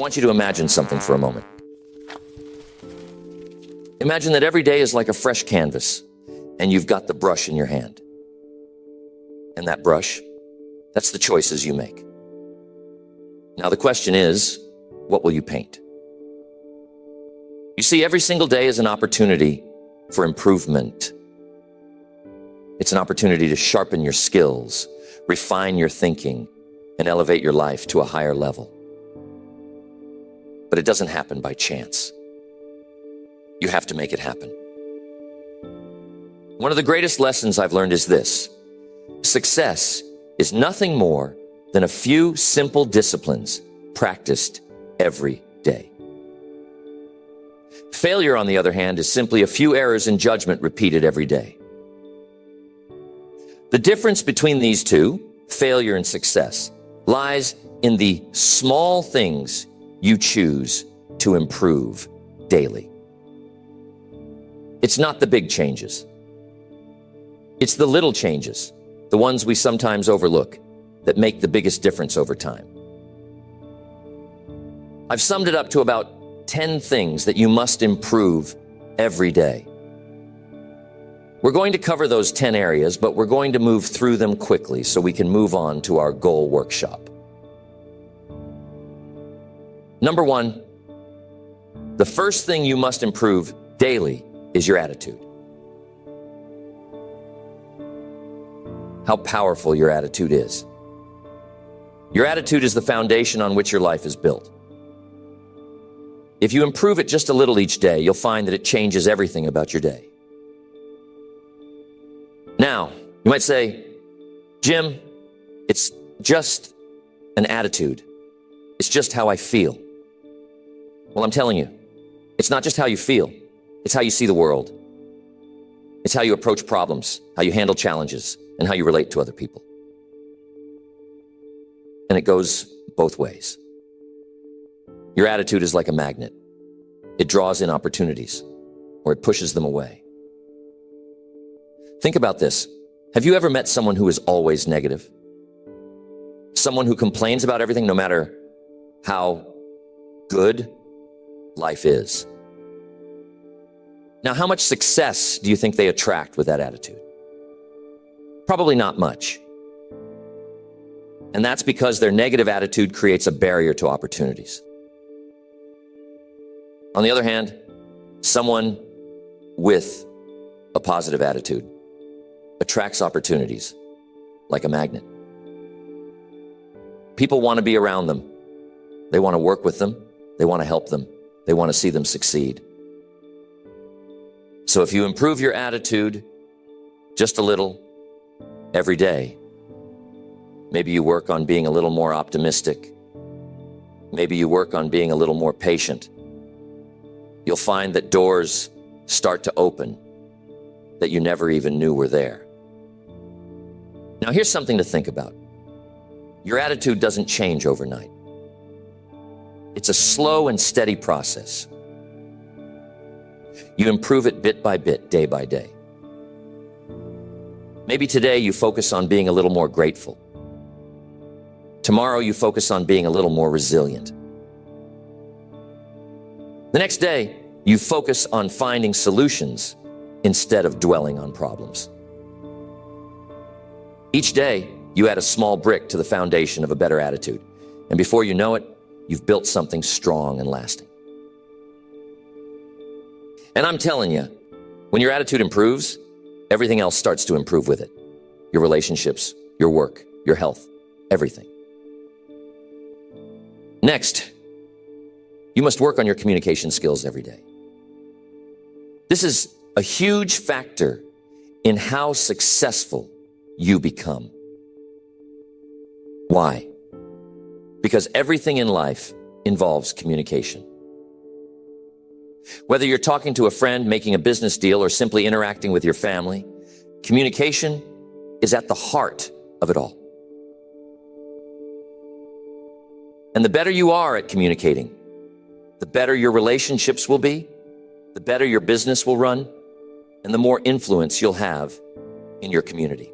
want you to imagine something for a moment. Imagine that every day is like a fresh canvas, and you've got the brush in your hand. And that brush, that's the choices you make. Now the question is, what will you paint? You see, every single day is an opportunity for improvement. It's an opportunity to sharpen your skills, refine your thinking, and elevate your life to a higher level. But it doesn't happen by chance. You have to make it happen. One of the greatest lessons I've learned is this: success is nothing more than a few simple disciplines practiced every day. Failure, on the other hand, is simply a few errors in judgment repeated every day. The difference between these two, failure and success, lies in the small things you choose to improve daily. It's not the big changes. It's the little changes, the ones we sometimes overlook, that make the biggest difference over time. I've summed it up to about 10 things that you must improve every day. We're going to cover those 10 areas, but we're going to move through them quickly so we can move on to our goal workshop. Number one, the first thing you must improve daily is your attitude. How powerful your attitude is. Your attitude is the foundation on which your life is built. If you improve it just a little each day, you'll find that it changes everything about your day. Now, you might say, Jim, it's just an attitude. It's just how I feel. Well, I'm telling you, it's not just how you feel. It's how you see the world. It's how you approach problems, how you handle challenges, and how you relate to other people. And it goes both ways. Your attitude is like a magnet. It draws in opportunities, or it pushes them away. Think about this. Have you ever met someone who is always negative? Someone who complains about everything no matter how good life is. Now, how much success do you think they attract with that attitude? Probably not much. And that's because their negative attitude creates a barrier to opportunities. On the other hand, someone with a positive attitude attracts opportunities like a magnet. People want to be around them. They want to work with them. They want to help them. They want to see them succeed. So if you improve your attitude just a little every day, maybe you work on being a little more optimistic. Maybe you work on being a little more patient. You'll find that doors start to open that you never even knew were there. Now, here's something to think about. Your attitude doesn't change overnight. It's a slow and steady process. You improve it bit by bit, day by day. Maybe today you focus on being a little more grateful. Tomorrow you focus on being a little more resilient. The next day, you focus on finding solutions instead of dwelling on problems. Each day, you add a small brick to the foundation of a better attitude. And before you know it, you've built something strong and lasting. And I'm telling you, when your attitude improves, everything else starts to improve with it. Your relationships, your work, your health, everything. Next, you must work on your communication skills every day. This is a huge factor in how successful you become. Why? Because everything in life involves communication. Whether you're talking to a friend, making a business deal, or simply interacting with your family, communication is at the heart of it all. And the better you are at communicating, the better your relationships will be, the better your business will run, and the more influence you'll have in your community.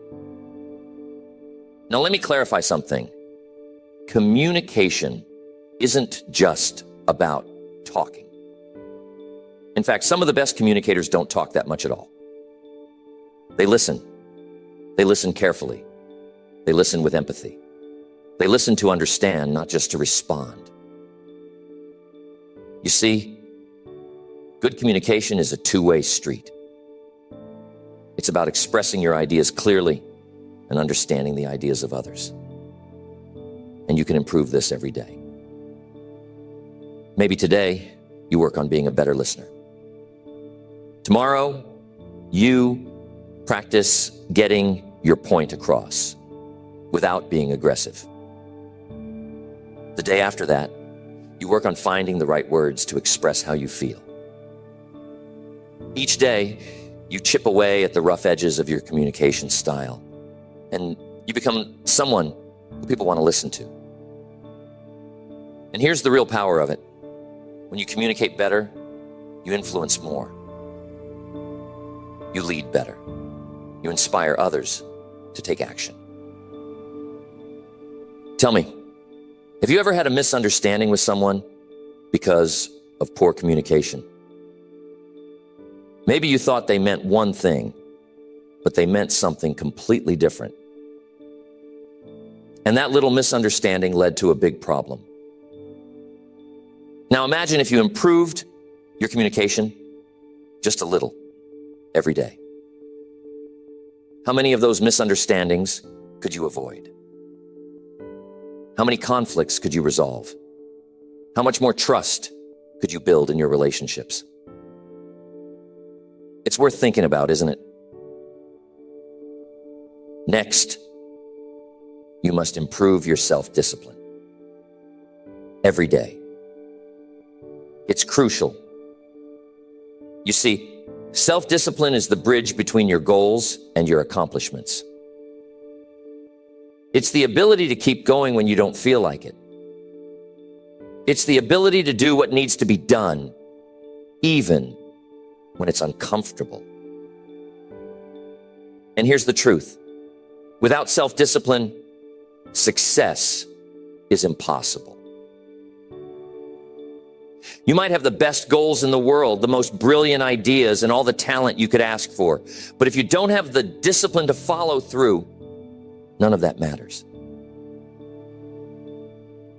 Now, let me clarify something. Communication isn't just about talking. In fact, some of the best communicators don't talk that much at all. They listen. They listen carefully. They listen with empathy. They listen to understand, not just to respond. You see, good communication is a two-way street. It's about expressing your ideas clearly and understanding the ideas of others. And you can improve this every day. Maybe today you work on being a better listener. Tomorrow, you practice getting your point across without being aggressive. The day after that, you work on finding the right words to express how you feel. Each day, you chip away at the rough edges of your communication style, and you become someone who people want to listen to. And here's the real power of it. When you communicate better, you influence more. You lead better. You inspire others to take action. Tell me, have you ever had a misunderstanding with someone because of poor communication? Maybe you thought they meant one thing, but they meant something completely different. And that little misunderstanding led to a big problem. Now imagine if you improved your communication just a little every day. How many of those misunderstandings could you avoid? How many conflicts could you resolve? How much more trust could you build in your relationships? It's worth thinking about, isn't it? Next, you must improve your self-discipline every day. It's crucial. You see, self-discipline is the bridge between your goals and your accomplishments. It's the ability to keep going when you don't feel like it. It's the ability to do what needs to be done, even when it's uncomfortable. And here's the truth. Without self-discipline, success is impossible. You might have the best goals in the world, the most brilliant ideas, and all the talent you could ask for. But if you don't have the discipline to follow through, none of that matters.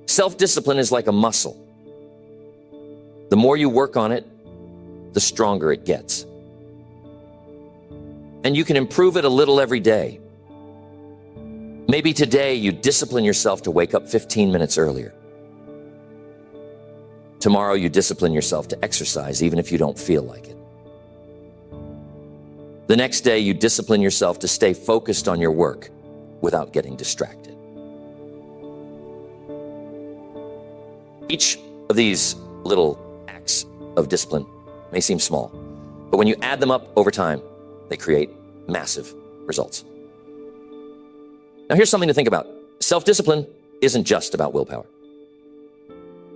Self-discipline is like a muscle. The more you work on it, the stronger it gets. And you can improve it a little every day. Maybe today you discipline yourself to wake up 15 minutes earlier. Tomorrow you discipline yourself to exercise even if you don't feel like it. The next day you discipline yourself to stay focused on your work without getting distracted. Each of these little acts of discipline may seem small, but when you add them up over time, they create massive results. Now here's something to think about. Self-discipline isn't just about willpower.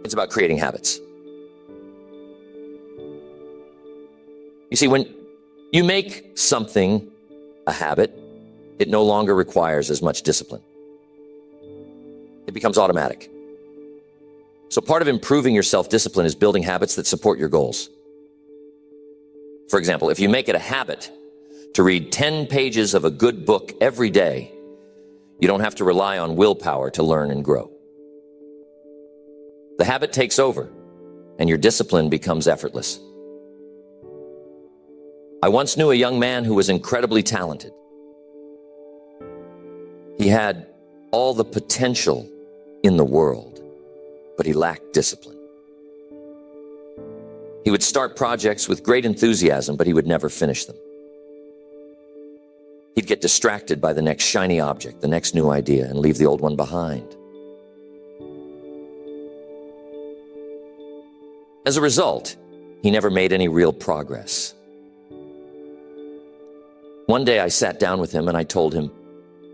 It's about creating habits. You see, when you make something a habit, it no longer requires as much discipline. It becomes automatic. So part of improving your self-discipline is building habits that support your goals. For example, if you make it a habit to read 10 pages of a good book every day, you don't have to rely on willpower to learn and grow. The habit takes over, and your discipline becomes effortless. I once knew a young man who was incredibly talented. He had all the potential in the world, but he lacked discipline. He would start projects with great enthusiasm, but he would never finish them. He'd get distracted by the next shiny object, the next new idea, and leave the old one behind. As a result, he never made any real progress. One day I sat down with him and I told him,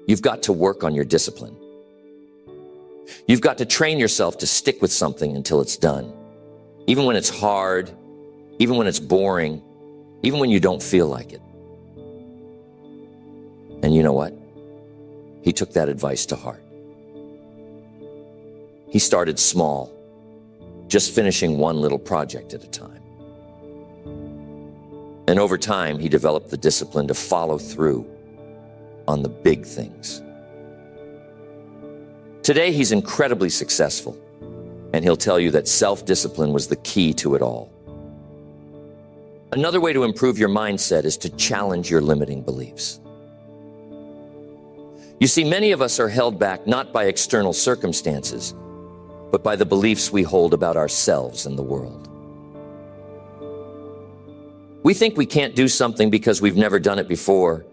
"You've got to work on your discipline. You've got to train yourself to stick with something until it's done. Even when it's hard, even when it's boring, even when you don't feel like it." And you know what? He took that advice to heart. He started small, just finishing one little project at a time. And over time, he developed the discipline to follow through on the big things. Today, he's incredibly successful, and he'll tell you that self-discipline was the key to it all. Another way to improve your mindset is to challenge your limiting beliefs. You see, many of us are held back not by external circumstances, but by the beliefs we hold about ourselves and the world. We think we can't do something because we've never done it before,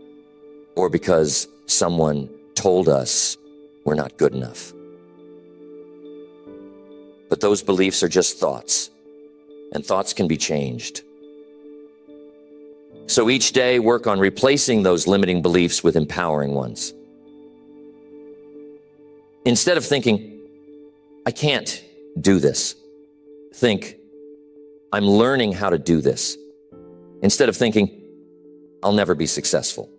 or because someone told us we're not good enough. But those beliefs are just thoughts, and thoughts can be changed. So each day, work on replacing those limiting beliefs with empowering ones. Instead of thinking, I can't do this, think, I'm learning how to do this. Instead of thinking, I'll never be successful,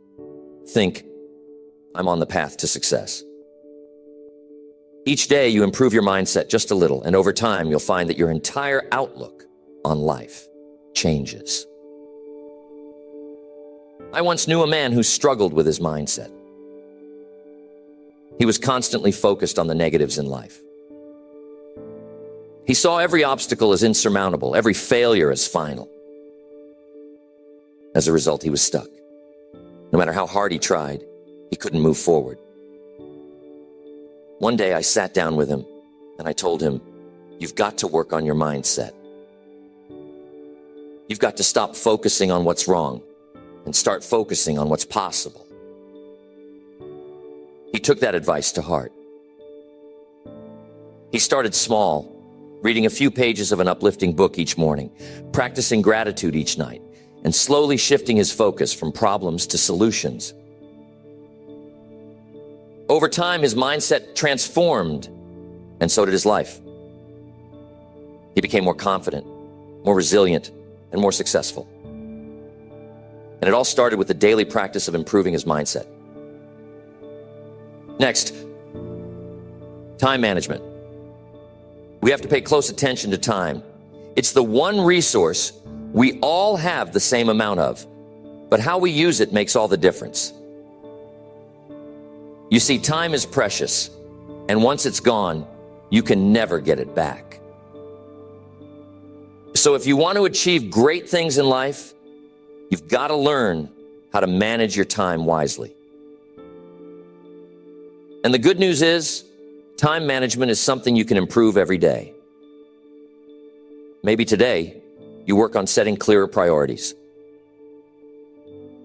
think, I'm on the path to success. Each day, you improve your mindset just a little, and over time, you'll find that your entire outlook on life changes. I once knew a man who struggled with his mindset. He was constantly focused on the negatives in life. He saw every obstacle as insurmountable, every failure as final. As a result, he was stuck. No matter how hard he tried, he couldn't move forward. One day I sat down with him and I told him, you've got to work on your mindset. You've got to stop focusing on what's wrong and start focusing on what's possible. He took that advice to heart. He started small, reading a few pages of an uplifting book each morning, practicing gratitude each night, and slowly shifting his focus from problems to solutions. Over time, his mindset transformed, and so did his life. He became more confident, more resilient, and more successful. And it all started with the daily practice of improving his mindset. Next, time management. We have to pay close attention to time. It's the one resource we all have the same amount of, but how we use it makes all the difference. You see, time is precious, and once it's gone, you can never get it back. So if you want to achieve great things in life, you've got to learn how to manage your time wisely. And the good news is, time management is something you can improve every day. Maybe today, you work on setting clearer priorities.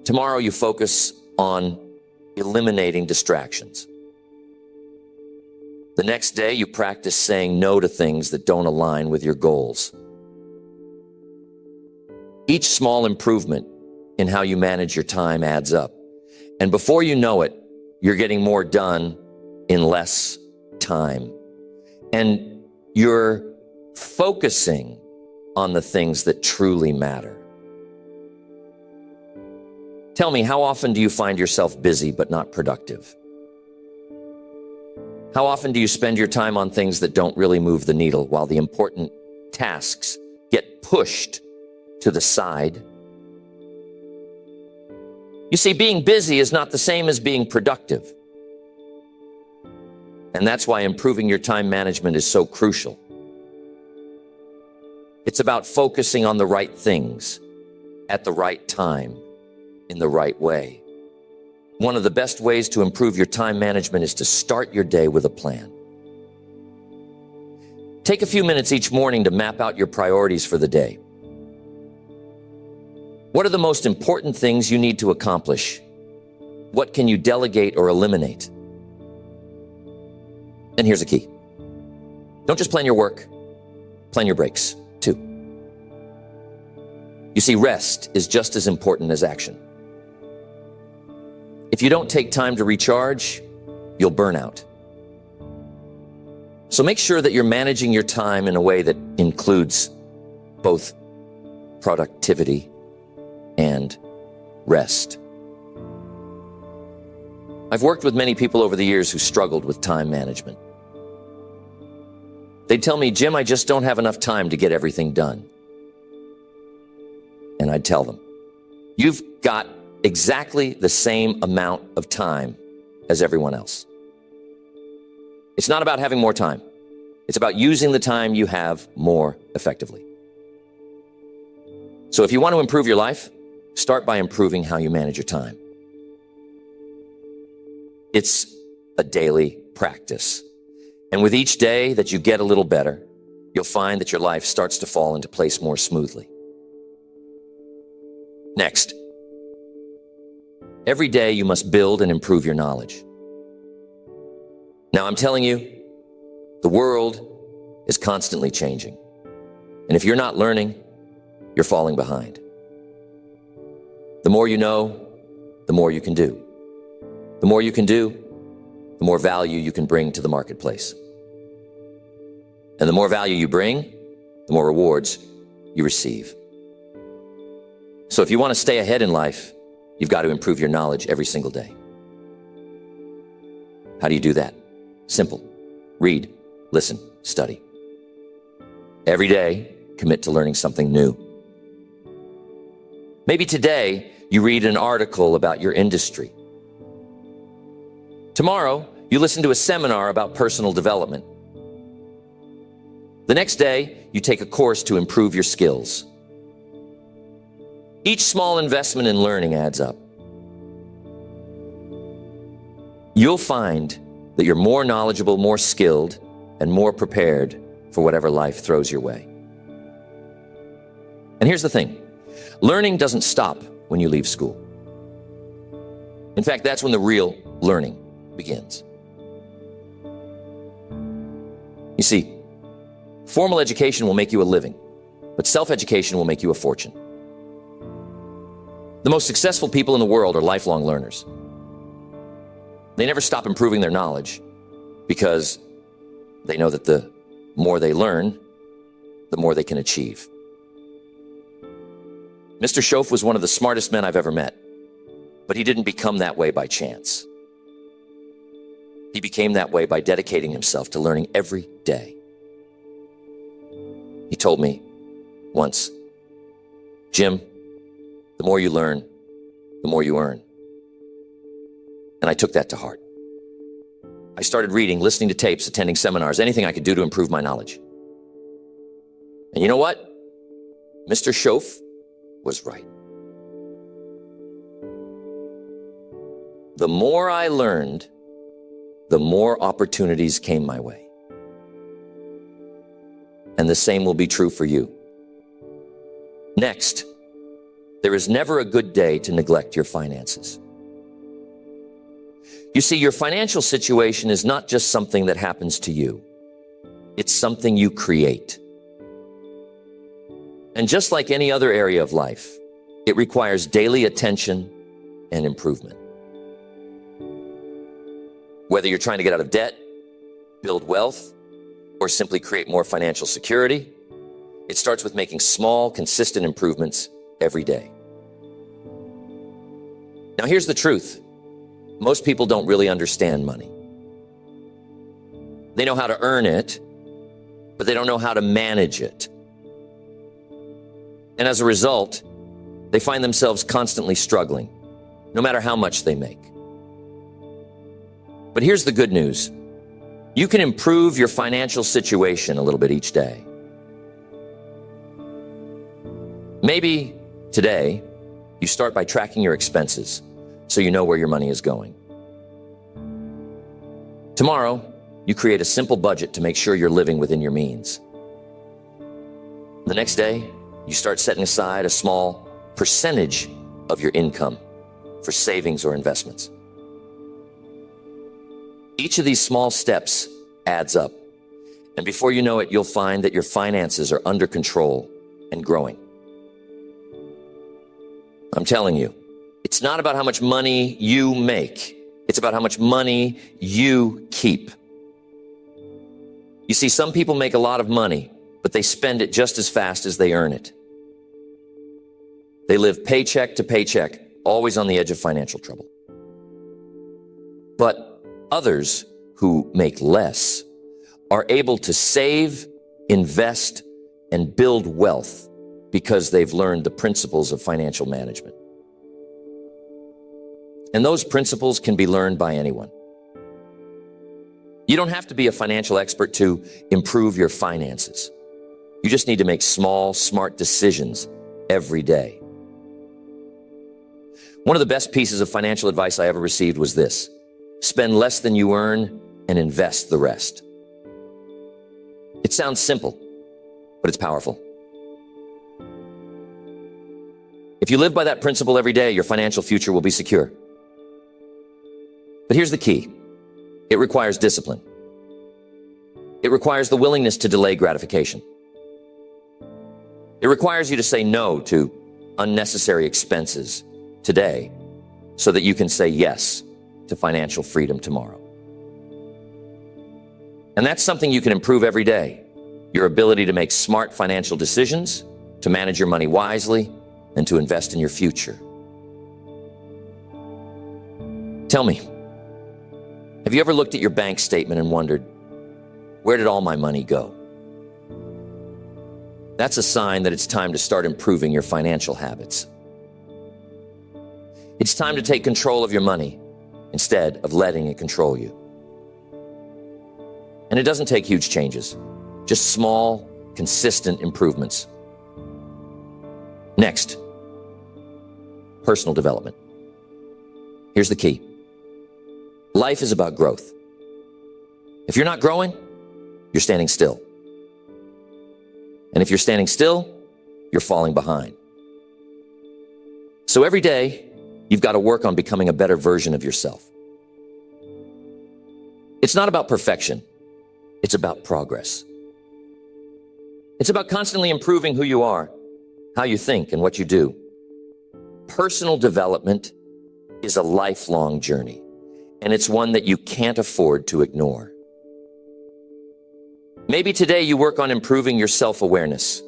Tomorrow, you focus on eliminating distractions. The next day, you practice saying no to things that don't align with your goals. Each small improvement in how you manage your time adds up. And before you know it, you're getting more done in less time. And you're focusing on the things that truly matter. Tell me, how often do you find yourself busy but not productive? How often do you spend your time on things that don't really move the needle while the important tasks get pushed to the side? You see, being busy is not the same as being productive. And that's why improving your time management is so crucial. It's about focusing on the right things at the right time in the right way. One of the best ways to improve your time management is to start your day with a plan. Take a few minutes each morning to map out your priorities for the day. What are the most important things you need to accomplish? What can you delegate or eliminate? And here's the key. Don't just plan your work, plan your breaks too. You see, rest is just as important as action. If you don't take time to recharge, you'll burn out. So make sure that you're managing your time in a way that includes both productivity and rest. I've worked with many people over the years who struggled with time management. They'd tell me, Jim, I just don't have enough time to get everything done. And I'd tell them, you've got exactly the same amount of time as everyone else. It's not about having more time. It's about using the time you have more effectively. So if you want to improve your life, start by improving how you manage your time. It's a daily practice. And with each day that you get a little better, you'll find that your life starts to fall into place more smoothly. Next, every day you must build and improve your knowledge. Now, I'm telling you, the world is constantly changing. And if you're not learning, you're falling behind. The more you know, the more you can do. The more you can do, the more value you can bring to the marketplace. And the more value you bring, the more rewards you receive. So if you want to stay ahead in life, you've got to improve your knowledge every single day. How do you do that? Simple. Read, listen, study. Every day, commit to learning something new. Maybe today, you read an article about your industry. Tomorrow, you listen to a seminar about personal development. The next day, you take a course to improve your skills. Each small investment in learning adds up. You'll find that you're more knowledgeable, more skilled, and more prepared for whatever life throws your way. And here's the thing. Learning doesn't stop when you leave school. In fact, that's when the real learning begins. You see, formal education will make you a living, but self-education will make you a fortune. The most successful people in the world are lifelong learners. They never stop improving their knowledge because they know that the more they learn, the more they can achieve. Mr. Shoaff was one of the smartest men I've ever met, but he didn't become that way by chance. He became that way by dedicating himself to learning every day. He told me once, Jim, the more you learn, the more you earn. And I took that to heart. I started reading, listening to tapes, attending seminars, anything I could do to improve my knowledge. And you know what? Mr. Shoaff was right. The more I learned, the more opportunities came my way. And the same will be true for you. Next, there is never a good day to neglect your finances. You see, your financial situation is not just something that happens to you. It's something you create. And just like any other area of life, it requires daily attention and improvement. Whether you're trying to get out of debt, build wealth, or simply create more financial security, it starts with making small, consistent improvements every day. Now, here's the truth. Most people don't really understand money. They know how to earn it, but they don't know how to manage it. And as a result, they find themselves constantly struggling, no matter how much they make. But here's the good news. You can improve your financial situation a little bit each day. Maybe today, you start by tracking your expenses so you know where your money is going. Tomorrow, you create a simple budget to make sure you're living within your means. The next day, you start setting aside a small percentage of your income for savings or investments. Each of these small steps adds up. And before you know it, you'll find that your finances are under control and growing. I'm telling you, it's not about how much money you make. It's about how much money you keep. You see, some people make a lot of money, but they spend it just as fast as they earn it. They live paycheck to paycheck, always on the edge of financial trouble. But others who make less are able to save, invest, and build wealth because they've learned the principles of financial management. And those principles can be learned by anyone. You don't have to be a financial expert to improve your finances. You just need to make small, smart decisions every day. One of the best pieces of financial advice I ever received was this: spend less than you earn and invest the rest. It sounds simple, but it's powerful. If you live by that principle every day, your financial future will be secure. But here's the key. It requires discipline. It requires the willingness to delay gratification. It requires you to say no to unnecessary expenses today so that you can say yes to financial freedom tomorrow. And that's something you can improve every day. Your ability to make smart financial decisions, to manage your money wisely, and to invest in your future. Tell me, have you ever looked at your bank statement and wondered, where did all my money go? That's a sign that it's time to start improving your financial habits. It's time to take control of your money instead of letting it control you. And it doesn't take huge changes, just small, consistent improvements. Next, personal development. Here's the key. Life is about growth. If you're not growing, you're standing still. And if you're standing still, you're falling behind. So every day, you've got to work on becoming a better version of yourself. It's not about perfection. It's about progress. It's about constantly improving who you are, how you think, and what you do. Personal development is a lifelong journey, and it's one that you can't afford to ignore. Maybe today you work on improving your self-awareness,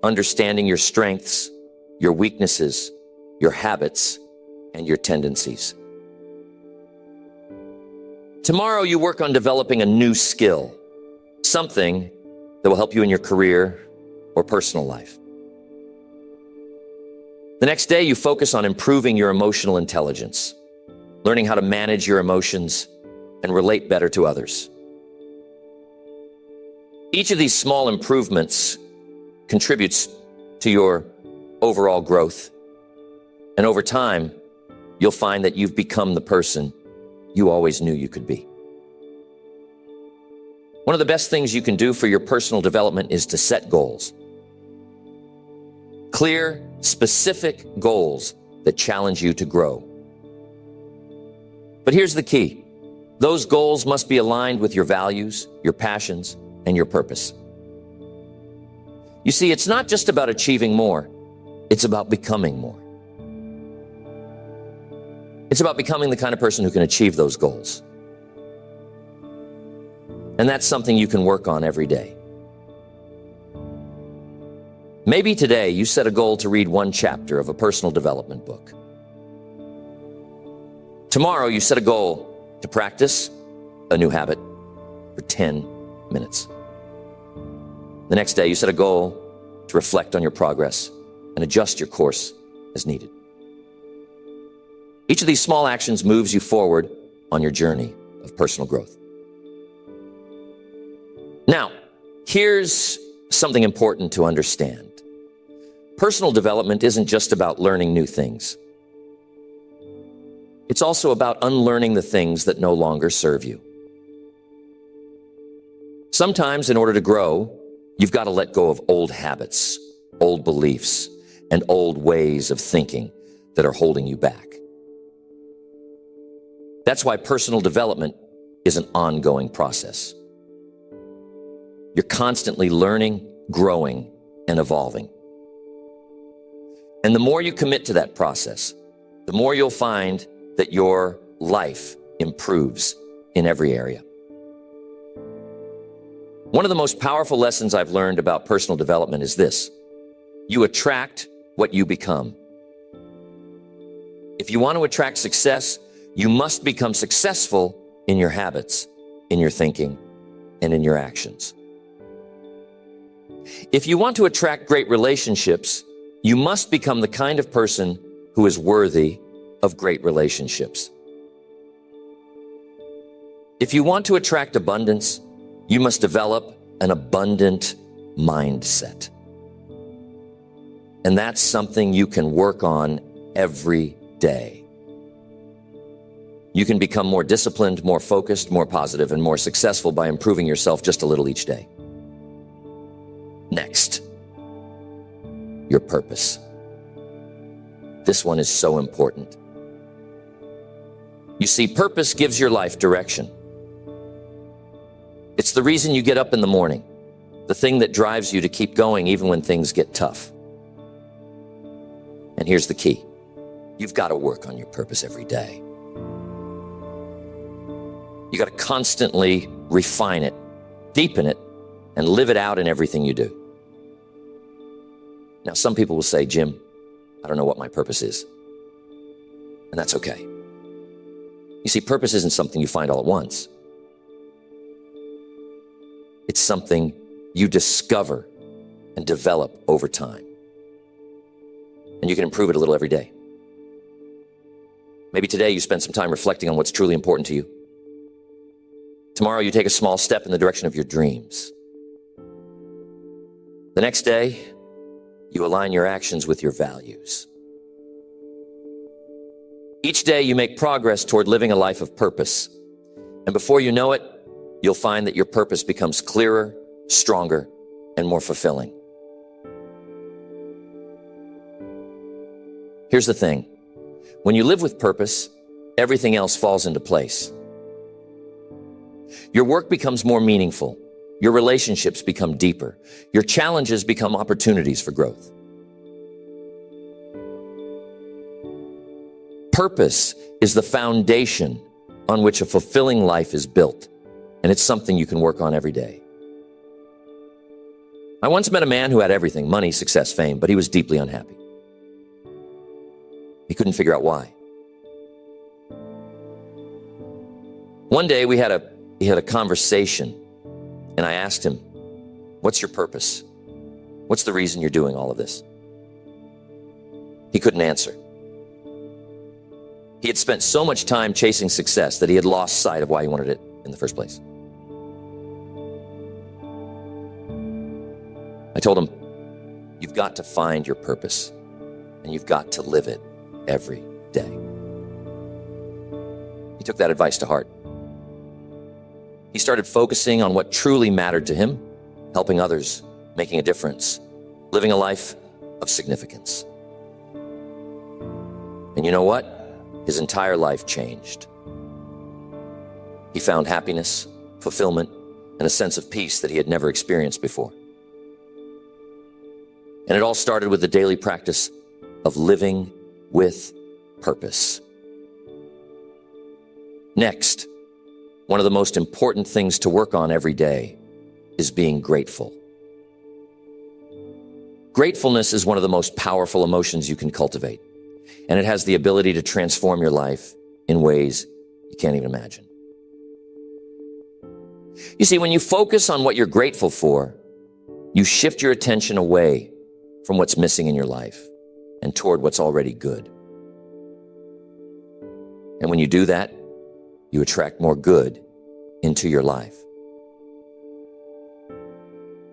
understanding your strengths, your weaknesses, your habits, and your tendencies. Tomorrow you work on developing a new skill, something that will help you in your career or personal life. The next day you focus on improving your emotional intelligence, learning how to manage your emotions and relate better to others. Each of these small improvements contributes to your overall growth. And over time, you'll find that you've become the person you always knew you could be. One of the best things you can do for your personal development is to set goals. Clear, specific goals that challenge you to grow. But here's the key. Those goals must be aligned with your values, your passions, and your purpose. You see, it's not just about achieving more. It's about becoming more. It's about becoming the kind of person who can achieve those goals. And that's something you can work on every day. Maybe today you set a goal to read one chapter of a personal development book. Tomorrow you set a goal to practice a new habit for 10 minutes. The next day you set a goal to reflect on your progress and adjust your course as needed. Each of these small actions moves you forward on your journey of personal growth. Now, here's something important to understand. Personal development isn't just about learning new things. It's also about unlearning the things that no longer serve you. Sometimes, in order to grow, you've got to let go of old habits, old beliefs, and old ways of thinking that are holding you back. That's why personal development is an ongoing process. You're constantly learning, growing, and evolving. And the more you commit to that process, the more you'll find that your life improves in every area. One of the most powerful lessons I've learned about personal development is this: you attract what you become. If you want to attract success, you must become successful in your habits, in your thinking, and in your actions. If you want to attract great relationships, you must become the kind of person who is worthy of great relationships. If you want to attract abundance, you must develop an abundant mindset. And that's something you can work on every day. You can become more disciplined, more focused, more positive, and more successful by improving yourself just a little each day. Next, your purpose. This one is so important. You see, purpose gives your life direction. It's the reason you get up in the morning, the thing that drives you to keep going even when things get tough. And here's the key. You've got to work on your purpose every day. You got to constantly refine it, deepen it, and live it out in everything you do. Now, some people will say, Jim, I don't know what my purpose is. And that's okay. You see, purpose isn't something you find all at once. It's something you discover and develop over time. And you can improve it a little every day. Maybe today you spend some time reflecting on what's truly important to you. Tomorrow you take a small step in the direction of your dreams. The next day, you align your actions with your values. Each day you make progress toward living a life of purpose. And before you know it, you'll find that your purpose becomes clearer, stronger, and more fulfilling. Here's the thing. When you live with purpose, everything else falls into place. Your work becomes more meaningful. Your relationships become deeper. Your challenges become opportunities for growth. Purpose is the foundation on which a fulfilling life is built, and it's something you can work on every day. I once met a man who had everything, money, success, fame, but he was deeply unhappy. He couldn't figure out why. One day we had a conversation, and I asked him, what's your purpose? What's the reason you're doing all of this? He couldn't answer. He had spent so much time chasing success that he had lost sight of why he wanted it in the first place. I told him, you've got to find your purpose, and you've got to live it every day. He took that advice to heart. He started focusing on what truly mattered to him, helping others, making a difference, living a life of significance. And you know what? His entire life changed. He found happiness, fulfillment, and a sense of peace that he had never experienced before. And it all started with the daily practice of living with purpose. Next, one of the most important things to work on every day is being grateful. Gratefulness is one of the most powerful emotions you can cultivate, and it has the ability to transform your life in ways you can't even imagine. You see, when you focus on what you're grateful for, you shift your attention away from what's missing in your life and toward what's already good. And when you do that, you attract more good into your life.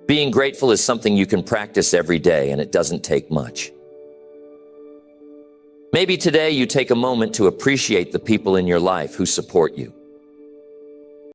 Being grateful is something you can practice every day, and it doesn't take much. Maybe today you take a moment to appreciate the people in your life who support you.